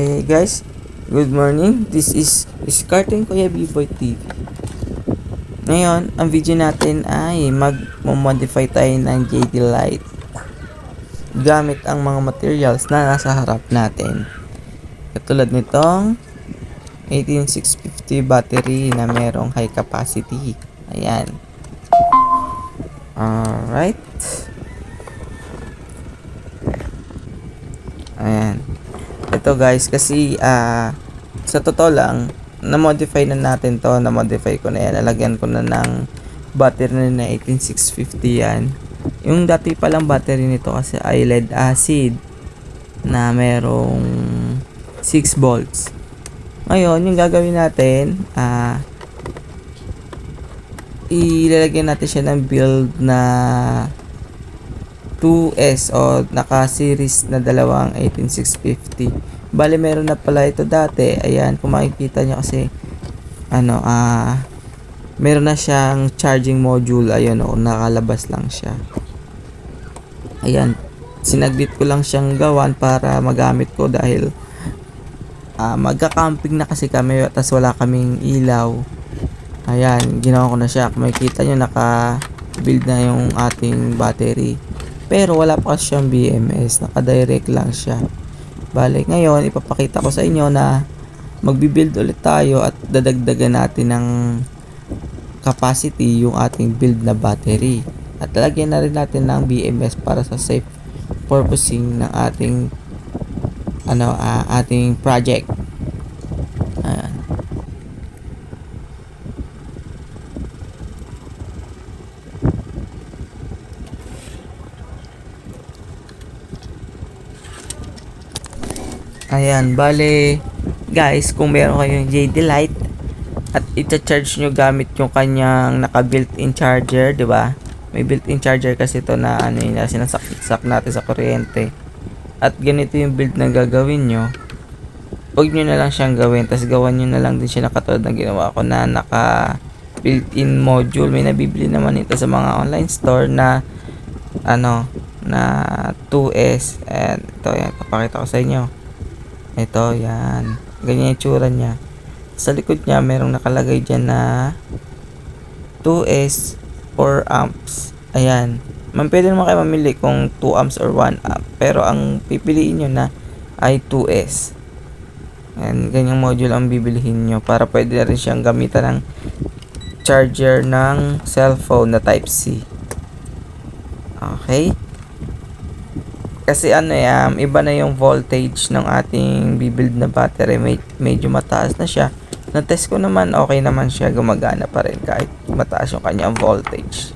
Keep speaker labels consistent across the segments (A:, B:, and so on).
A: Guys, good morning. This is Karting Kuya B-Boy TV. Ngayon, ang video natin ay mag-modify tayo ng JD Light gamit ang mga materials na nasa harap natin. Katulad nitong 18650 battery na merong high capacity. Ayan. Alright. Ayan. Ito guys, kasi sa totoo lang, na-modify na natin to. Na-modify ko na yan. Nalagyan ko na ng battery na 18650 yan. Yung dati palang battery nito kasi ay lead acid na merong 6 volts. Ngayon, yung gagawin natin, ilalagyan natin siya ng build na 2S o naka-series na dalawang 18650. Bale, meron na pala ito dati. Ayan, kung makikita nyo kasi meron na siyang charging module. Ayun o, nakalabas lang siya. Ayan, sinaglit ko lang siyang gawan para magamit ko dahil magka-camping na kasi kami tas wala kaming ilaw. Ayan, ginawa ko na siya. Kung makikita nyo, naka-build na yung ating battery. Pero wala pa siyang BMS, naka-direct lang siya. Bale, ngayon ipapakita ko sa inyo na magbi-build ulit tayo at dadagdagan natin ng capacity yung ating build na battery. At lagyan na rin natin ng BMS para sa safe purposing ng ating ating project. Ayan. Ayan, bale guys, kung meron kayong JD Light at i-charge nyo gamit yung kanyang naka built-in charger, di ba? May built-in charger kasi ito na sinasak natin sa kuryente. At ganito yung build na gagawin nyo. Huwag nyo na lang siyang gawin, tas gawan nyo na lang din siya na katulad ng ginawa ko na naka built-in module. May nabibili naman ito sa mga online store na na 2S. And ito, yan, papakita ko sa inyo. Ito, yan. Ganyan yung tsura niya. Sa likod niya, merong nakalagay dyan na 2S 4 amps. Ayan. Pwede naman kayo mamili kung 2 amps or 1 amp. Pero ang pipiliin nyo na ay 2S. Ayan, ganyang module ang bibilihin nyo para pwede na rin siyang gamitan ng charger ng cellphone na Type-C. Okay? Kasi iba na yung voltage ng ating bibuild na battery. Medyo mataas na siya. Na-test ko naman, okay naman siya. Gumagana pa rin kahit mataas yung kanyang voltage.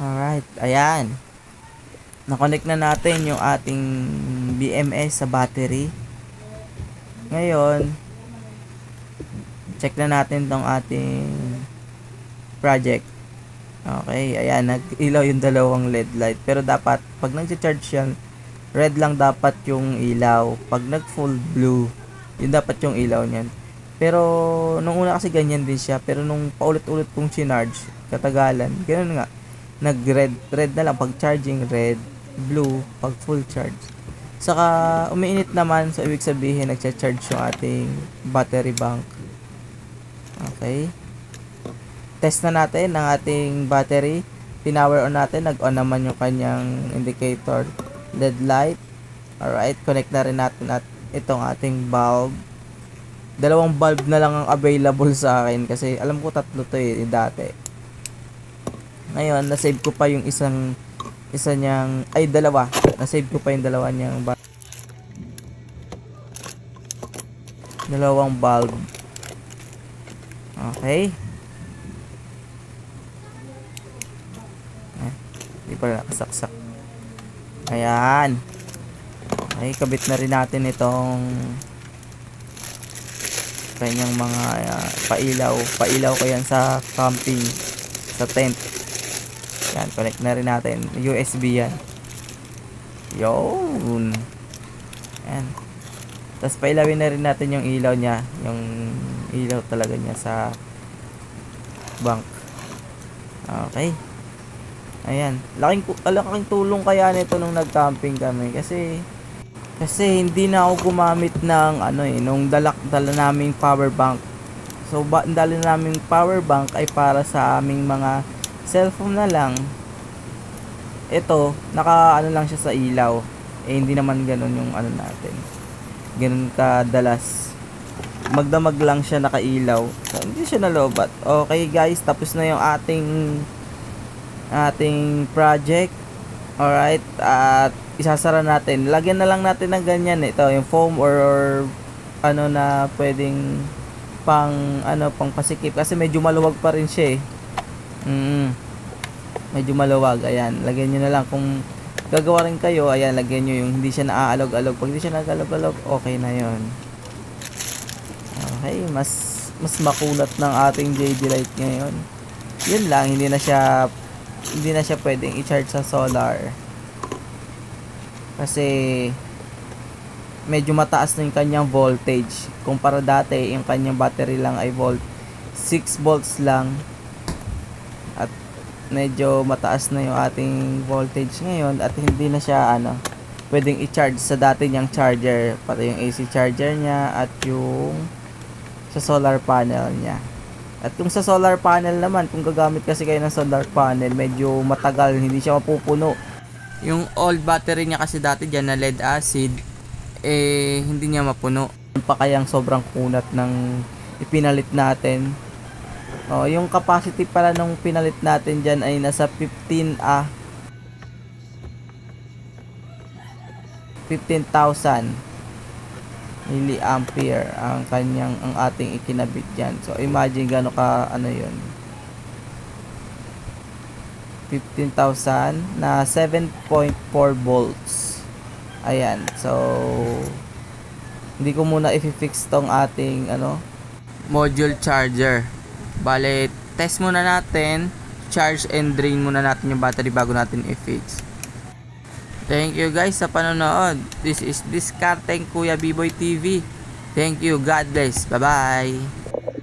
A: Alright, ayan. Na-connect na natin yung ating BMS sa battery. Ngayon, check na natin tong ating project. Okay, ayan, nag-ilaw yung dalawang LED light. Pero dapat, pag nag-charge yan, red lang dapat yung ilaw. Pag nag-full blue, yun dapat yung ilaw niyan. Pero, nung una kasi ganyan din siya. Pero nung paulit-ulit kong chinarge, katagalan, ganun nga. Nag-red, red na lang. Pag charging, red, blue, pag full charge. Saka, umiinit naman. So, ibig sabihin, nagcha-charge yung ating battery bank. Okay. Test na natin ang ating battery. Pinower on natin. Nag-on naman yung kanyang indicator. LED light. Alright. Connect na rin natin at itong ating bulb. Dalawang bulb na lang ang available sa akin. Kasi alam ko tatlo to dati. Ngayon, nasave ko pa yung isa niyang, ay dalawa. Nasave ko pa yung dalawa niyang dalawang bulb. Okay. Hindi pa nakasaksak. Ayan. Okay, kabit na rin natin itong kanyang mga pailaw. Pailaw ko yan sa camping, sa tent. Yan, connect na rin natin. USB yan. Yun. Yan. Tapos pailawin na rin natin yung ilaw niya. Yung ilaw talaga niya sa bank. Okay. Ayan. Laking tulong kaya nito nung nag-camping kami. Kasi hindi na ako gumamit ng nung dala naming power bank. So, dala naming power bank ay para sa aming mga cellphone na lang. Ito, lang siya sa ilaw. Hindi naman ganun yung natin. Ganun kadalas. Magdamag lang siya nakailaw. So, hindi siya nalobat. Okay guys, tapos na yung ating project. Alright, at isasara natin. Lagyan na lang natin ng ganyan. Ito, yung foam or na pwedeng pang pasikip. Kasi medyo maluwag pa rin siya medyo maluwag. Ayan, lagyan nyo na lang. Kung gagawa rin kayo, ayan, lagyan nyo yung hindi siya naaalog-alog. Pag hindi siya nag-alog-alog, okay na yon. Okay, mas makunat ng ating JD light ngayon. Yun lang, hindi na siya pwedeng i-charge sa solar. Kasi medyo mataas na yung kanyang voltage. Kumpara dati, yung kanyang battery lang ay 6 volts lang. At medyo mataas na yung ating voltage ngayon at hindi na siya pwedeng i-charge sa dati niyang charger, pati yung AC charger niya at yung sa solar panel niya. At kung sa solar panel naman, kung gagamit kasi kayo ng solar panel, medyo matagal, hindi siya mapupuno. Yung old battery niya kasi dati dyan na lead acid, hindi niya mapuno. Pa kayang sobrang kunat ng ipinalit natin. Yung capacity pala nung pinalit natin dyan ay nasa 15,000 milliampere ang ating ikinabit dyan. So imagine gano'n ka yun, 15,000 na 7.4 volts. Ayan, so hindi ko muna i-fix tong ating module charger. Bale, test muna natin, charge and drain muna natin yung battery bago natin i-fix. Thank you guys sa panonood. This is Discarding Kuya B-Boy TV. Thank you. God bless. Bye-bye.